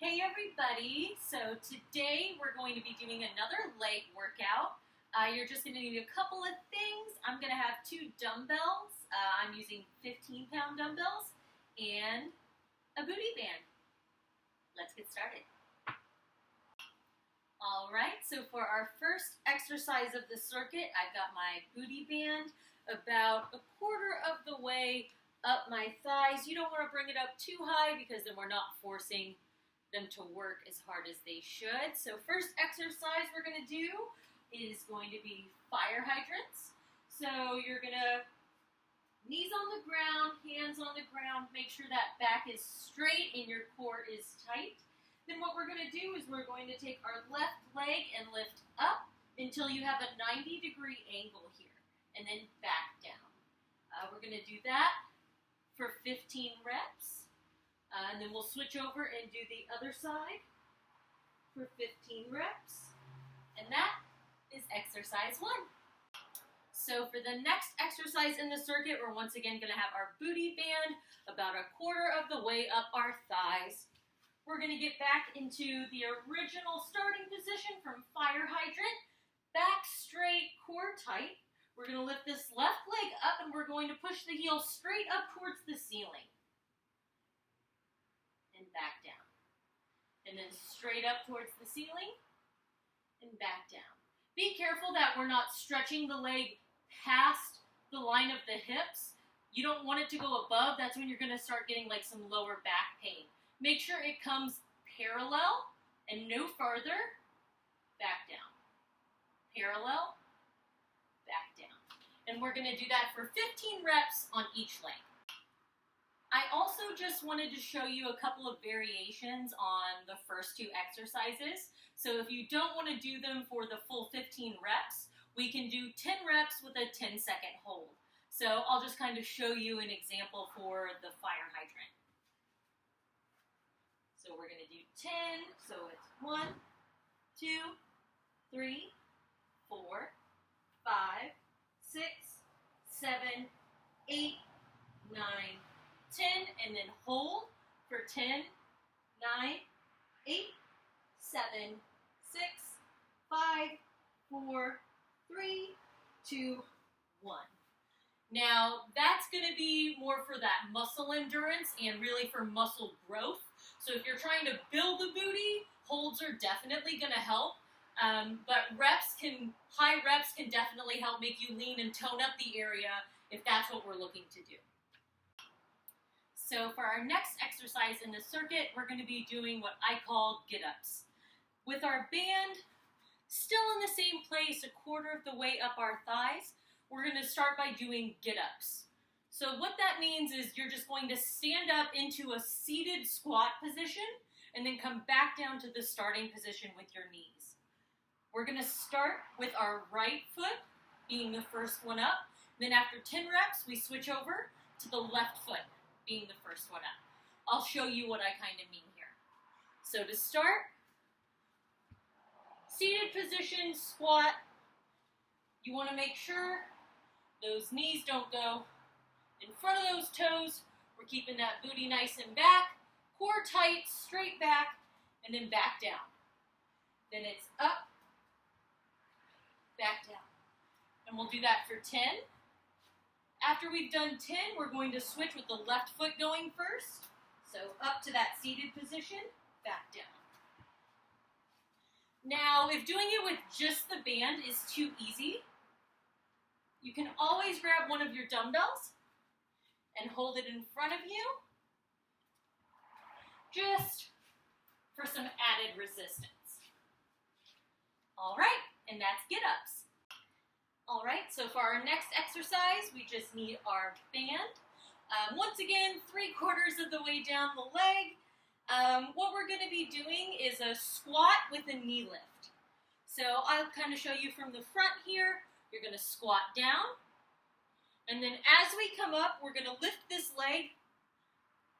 Hey everybody, so today we're going to be doing another leg workout. You're just going to need a couple of things. I'm going to have 2 dumbbells. I'm using 15-pound dumbbells and a booty band. Let's get started. Alright, so for our first exercise of the circuit, I've got my booty band about 1/4 of the way up my thighs. You don't want to bring it up too high because then we're not forcing them to work as hard as they should. So first exercise we're going to do is going to be fire hydrants. So you're going to knees on the ground, hands on the ground, make sure that back is straight and your core is tight. Then what we're going to do is we're going to take our left leg and lift up until you have a 90-degree angle here, and then back down. We're going to do that for 15 reps. And then we'll switch over and do the other side for 15 reps. And that is exercise 1. So for the next exercise in the circuit, we're once again going to have our booty band about 1/4 of the way up our thighs. We're going to get back into the original starting position from fire hydrant. Back straight, core tight. We're going to lift this left leg up and we're going to push the heel straight up towards the ceiling. And back down. And then straight up towards the ceiling and back down. Be careful that we're not stretching the leg past the line of the hips. You don't want it to go above. That's when you're going to start getting like some lower back pain. Make sure it comes parallel and no farther. Back down. Parallel. Back down. And we're going to do that for 15 reps on each leg. I also just wanted to show you a couple of variations on the first 2 exercises. So if you don't want to do them for the full 15 reps, we can do 10 reps with a 10-second hold. So I'll just kind of show you an example for the fire hydrant. So we're going to do 10, so it's 1, 2, 3, 4, 5, 6, 7, 8, 9, 10, and then hold for 10, 9, 8, 7, 6, 5, 4, 3, 2, 1. Now, that's going to be more for that muscle endurance and really for muscle growth. So if you're trying to build the booty, holds are definitely going to help. But high reps can definitely help make you lean and tone up the area if that's what we're looking to do. So for our next exercise in the circuit, we're going to be doing what I call get-ups. With our band still in the same place, 1/4 of the way up our thighs, we're going to start by doing get-ups. So what that means is you're just going to stand up into a seated squat position and then come back down to the starting position with your knees. We're going to start with our right foot being the first one up. Then after 10 reps, we switch over to the left foot being the first one up. I'll show you what I kind of mean here. So to start, seated position, squat. You want to make sure those knees don't go in front of those toes. We're keeping that booty nice and back, core tight, straight back, and then back down. Then it's up, back down. And we'll do that for 10. After we've done 10, we're going to switch with the left foot going first. So up to that seated position, back down. Now, if doing it with just the band is too easy, you can always grab one of your dumbbells and hold it in front of you, just for some added resistance. All right, and that's get-ups. All right, so for our next exercise, we just need our band. Once again, 3/4 of the way down the leg. What we're going to be doing is a squat with a knee lift. So I'll kind of show you from the front here. You're going to squat down. And then as we come up, we're going to lift this leg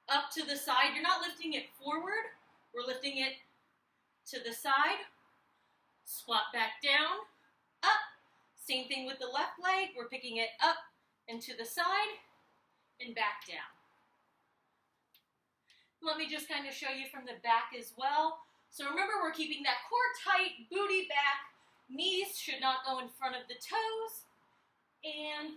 up to the side. You're not lifting it forward. We're lifting it to the side. Squat back down, up. Same thing with the left leg. We're picking it up and to the side and back down. Let me just kind of show you from the back as well. So remember, we're keeping that core tight, booty back, knees should not go in front of the toes, and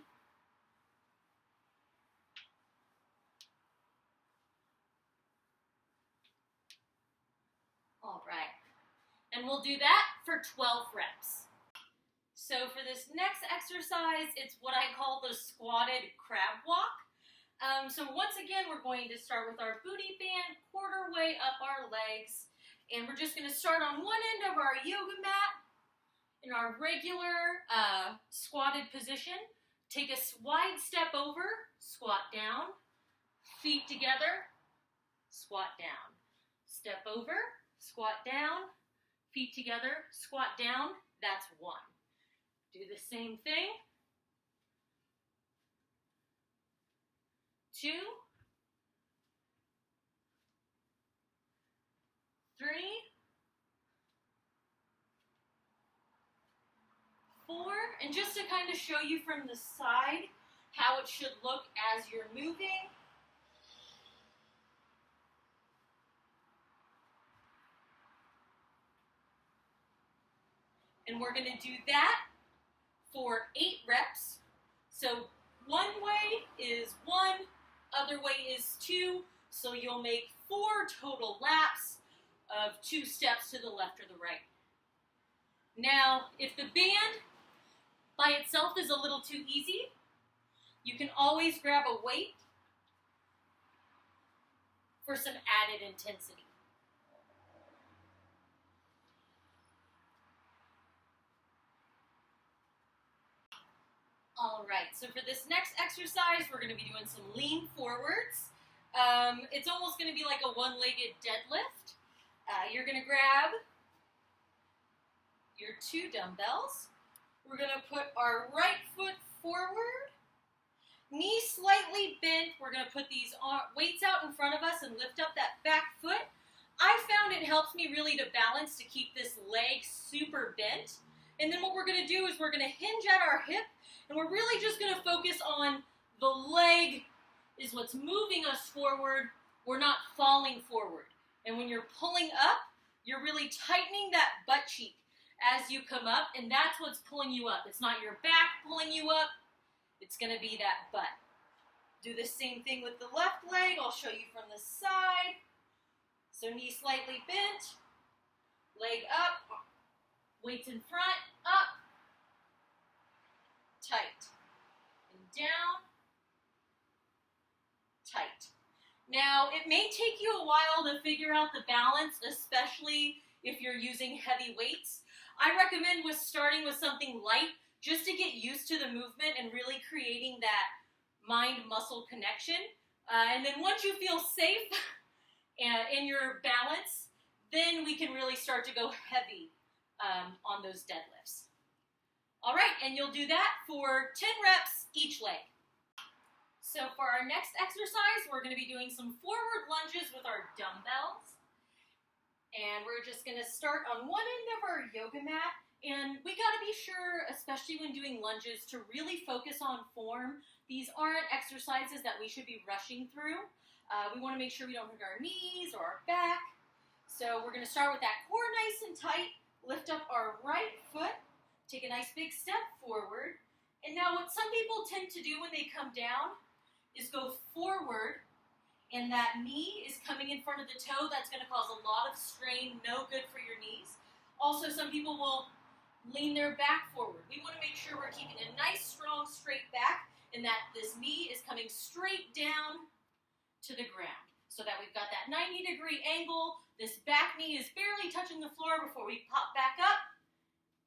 all right. And we'll do that for 12 reps. So for this next exercise, it's what I call the squatted crab walk. So once again, we're going to start with our booty band, quarter way up our legs. And we're just going to start on one end of our yoga mat in our regular squatted position. Take a wide step over, squat down, feet together, squat down. Step over, squat down, feet together, squat down. That's one. Do the same thing. 2, 3, 4, and just to kind of show you from the side how it should look as you're moving. And we're going to do that for 8 reps. So one way is 1, other way is 2, so you'll make 4 total laps of 2 steps to the left or the right. Now, if the band by itself is a little too easy, you can always grab a weight for some added intensity. All right, so for this next exercise, we're going to be doing some lean forwards. It's almost going to be like a one-legged deadlift. You're going to grab your 2 dumbbells. We're going to put our right foot forward, knee slightly bent. We're going to put these weights out in front of us and lift up that back foot. I found it helps me really to balance, to keep this leg super bent. And then what we're going to do is we're going to hinge at our hip, and we're really just going to focus on the leg is what's moving us forward. We're not falling forward. And when you're pulling up, you're really tightening that butt cheek as you come up, and that's what's pulling you up. It's not your back pulling you up. It's going to be that butt. Do the same thing with the left leg. I'll show you from the side. So knee slightly bent, leg up, weights in front, up, tight, and down, tight. Now, it may take you a while to figure out the balance, especially if you're using heavy weights. I recommend starting with something light just to get used to the movement and really creating that mind-muscle connection. And then once you feel safe in your balance, then we can really start to go heavy on those deadlifts. All right, and you'll do that for 10 reps each leg. So for our next exercise, we're going to be doing some forward lunges with our dumbbells. And we're just going to start on one end of our yoga mat. And we got to be sure, especially when doing lunges, to really focus on form. These aren't exercises that we should be rushing through. We want to make sure we don't hurt our knees or our back. So we're going to start with that core nice and tight. Lift up our right foot. Take a nice big step forward. And now what some people tend to do when they come down is go forward, and that knee is coming in front of the toe. That's going to cause a lot of strain, no good for your knees. Also, some people will lean their back forward. We want to make sure we're keeping a nice, strong, straight back, and that this knee is coming straight down to the ground, so that we've got that 90-degree angle. This back knee is barely touching the floor before we pop back up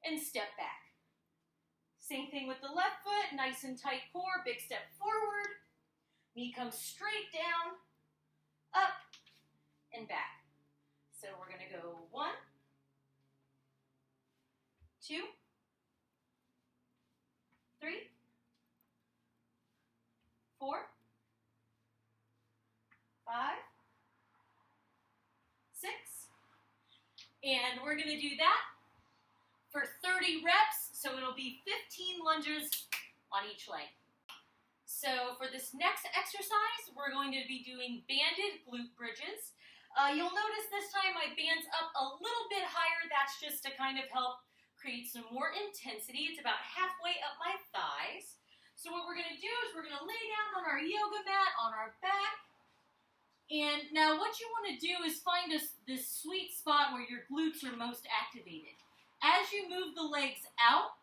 and step back. Same thing with the left foot, nice and tight core, big step forward. Knee comes straight down, up, and back. So we're going to go 1, 2, 3, 4, 5, 6, and we're going to do that for 30 reps, so it'll be 15 lunges on each leg. So for this next exercise, we're going to be doing banded glute bridges. You'll notice this time my band's up a little bit higher. That's just to kind of help create some more intensity. It's about halfway up my thighs. So what we're going to do is we're going to lay down on our yoga mat on our back. And now what you want to do is find this sweet spot where your glutes are most activated. As you move the legs out,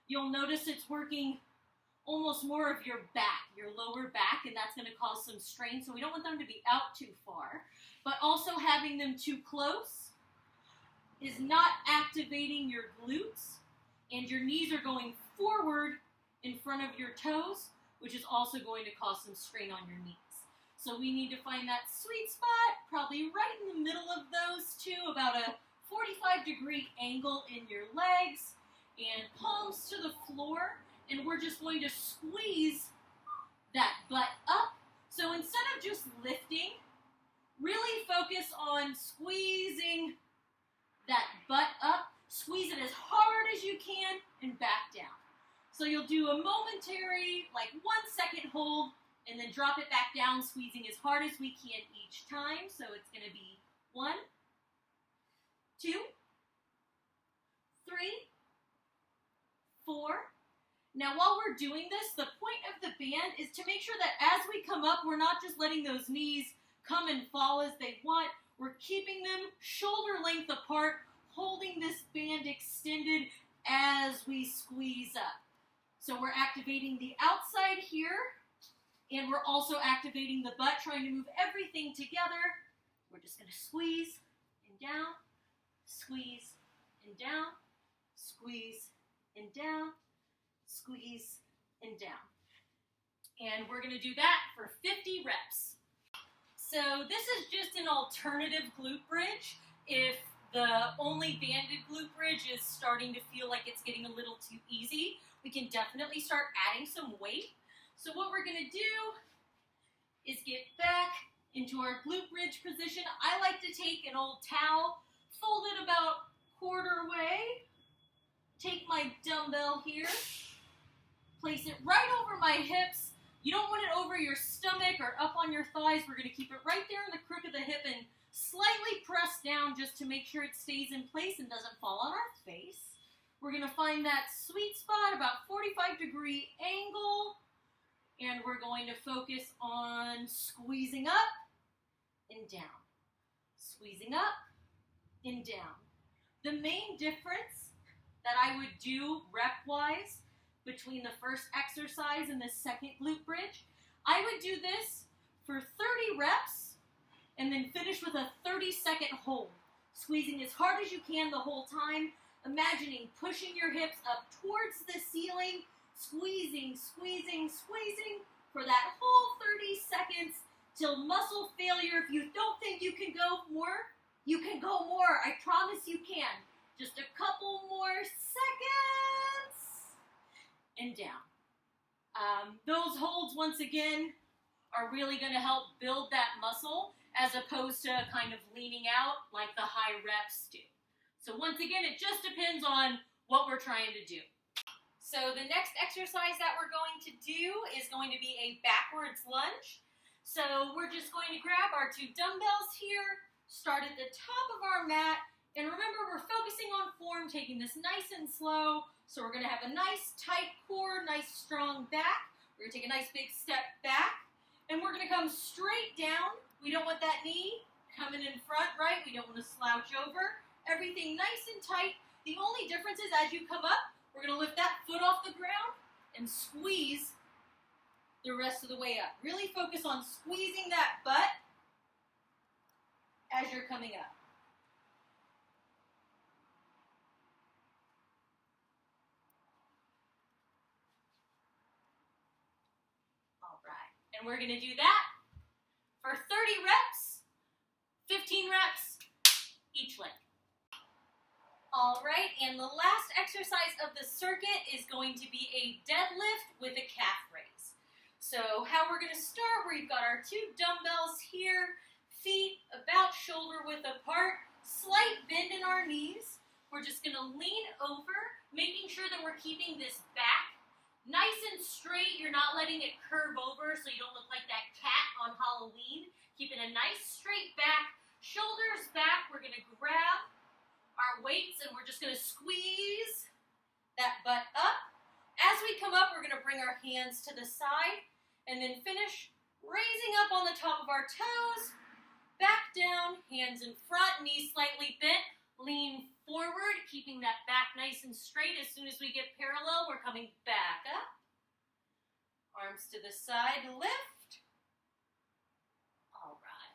you'll notice it's working almost more of your back, your lower back, and that's going to cause some strain. So we don't want them to be out too far. But also having them too close is not activating your glutes, and your knees are going forward in front of your toes, which is also going to cause some strain on your knees. So we need to find that sweet spot, probably right in the middle of those two, about a 45-degree angle in your legs, and palms to the floor, and we're just going to squeeze that butt up. So instead of just lifting, really focus on squeezing that butt up. Squeeze it as hard as you can and back down. So you'll do a momentary, like 1 second hold, and then drop it back down, squeezing as hard as we can each time. So it's going to be 1, 2, 3, 4. Now while we're doing this, the point of the band is to make sure that as we come up, we're not just letting those knees come and fall as they want. We're keeping them shoulder length apart, holding this band extended as we squeeze up. So we're activating the outside here, and we're also activating the butt, trying to move everything together. We're just going to squeeze and down, squeeze and down, squeeze and down, squeeze and down. And we're going to do that for 50 reps. So this is just an alternative glute bridge. If the only banded glute bridge is starting to feel like it's getting a little too easy, we can definitely start adding some weight. So what we're going to do is get back into our glute bridge position. I like to take an old towel, fold it about quarter way, take my dumbbell here, place it right over my hips. You don't want it over your stomach or up on your thighs. We're going to keep it right there in the crook of the hip and slightly press down just to make sure it stays in place and doesn't fall on our face. We're going to find that sweet spot, about 45-degree angle, and we're going to focus on squeezing up and down, squeezing up and down. The main difference that I would do rep-wise between the first exercise and the second glute bridge, I would do this for 30 reps and then finish with a 30-second hold, squeezing as hard as you can the whole time, imagining pushing your hips up towards the ceiling, squeezing, squeezing, squeezing for that whole 30 seconds till muscle failure. If you don't think you can go more, you can go more. I promise you can. Just a couple more seconds. And down. Those holds, once again, are really going to help build that muscle as opposed to kind of leaning out like the high reps do. So once again, it just depends on what we're trying to do. So the next exercise that we're going to do is going to be a backwards lunge. So we're just going to grab our 2 dumbbells here, start at the top of our mat, and remember we're focusing on form, taking this nice and slow. So we're going to have a nice tight core, nice strong back. We're going to take a nice big step back, and we're going to come straight down. We don't want that knee coming in front, right? We don't want to slouch over. Everything nice and tight. The only difference is as you come up, we're going to lift that foot off the ground and squeeze the rest of the way up. Really focus on squeezing that butt as you're coming up. And we're going to do that for 30 reps, 15 reps each leg. All right, and the last exercise of the circuit is going to be a deadlift with a calf raise. So how we're going to start, we've got our 2 dumbbells here, feet about shoulder width apart, slight bend in our knees. We're just going to lean over, making sure that we're keeping this back Nice and straight. You're not letting it curve over so you don't look like that cat on Halloween. Keeping a nice straight back, shoulders back. We're going to grab our weights and we're just going to squeeze that butt up. As we come up, we're going to bring our hands to the side and then finish raising up on the top of our toes, back down, hands in front, knees slightly bent, lean forward, keeping that back nice and straight. As soon as we get parallel, we're coming back up. Arms to the side, lift. All right.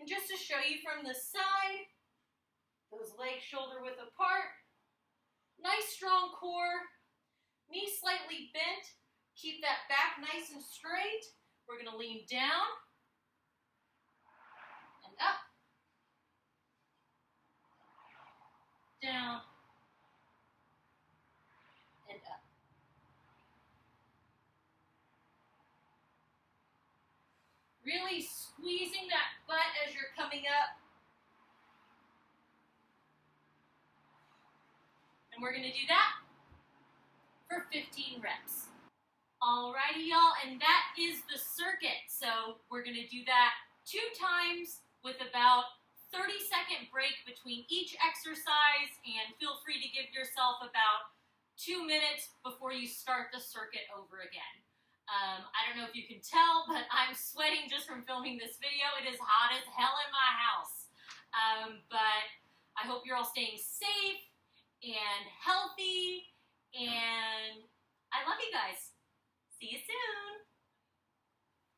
And just to show you from the side, those legs shoulder width apart, nice strong core, knees slightly bent, keep that back nice and straight. We're going to lean down and up, down, and up. Really squeezing that butt as you're coming up. And we're going to do that for 15 reps. Alrighty, y'all, and that is the circuit. So we're going to do that 2 times with about 30-second break between each exercise, and feel free to give yourself about 2 minutes before you start the circuit over again. I don't know if you can tell, but I'm sweating just from filming this video. It is hot as hell in my house. But I hope you're all staying safe and healthy, and I love you guys. See you soon.